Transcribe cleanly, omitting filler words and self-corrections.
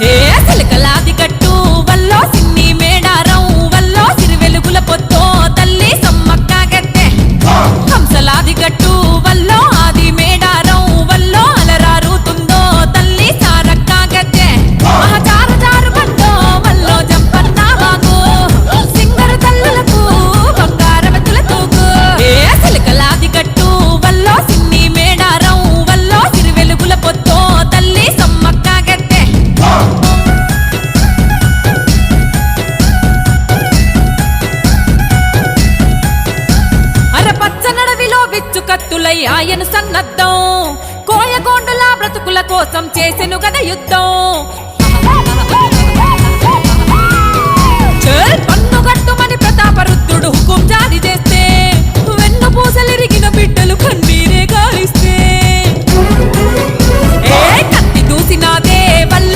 ఏ సిలకలాది గట్టు వల్లో సిన్ని మేడారం వల్లో సిరివెలుగుల పొత్తో తల్లి సమ్మక్క గద్దె హంసలాది గట్టు వల్లో ఆది మేడారం వల్లో అలరారుతుందో తల్లి సారక్క గద్దె మహచారు జారు బండో వల్లో జంపన్న వాగు సింగర తల్లులకు బంగారవతుల తూగు ఏ సిలకలాది గట్టు వల్లో సిన్ని మేడారం వల్లో సిరివెలుగుల పొత్తో తల్లి సమ్మక్క గద్దె అరపచ్చనడవిలో విచ్చు కత్తులై ఆయన సన్నద్ధం కోయగోండుల బ్రతుకుల కోసం చేసెను గద యుద్ధం పన్నుగట్టుమని ప్రతాపరుద్రుడు హుకుం జారీ చేస్తే వెన్ను పూసలిరిగిన బిడ్డలు కన్నీ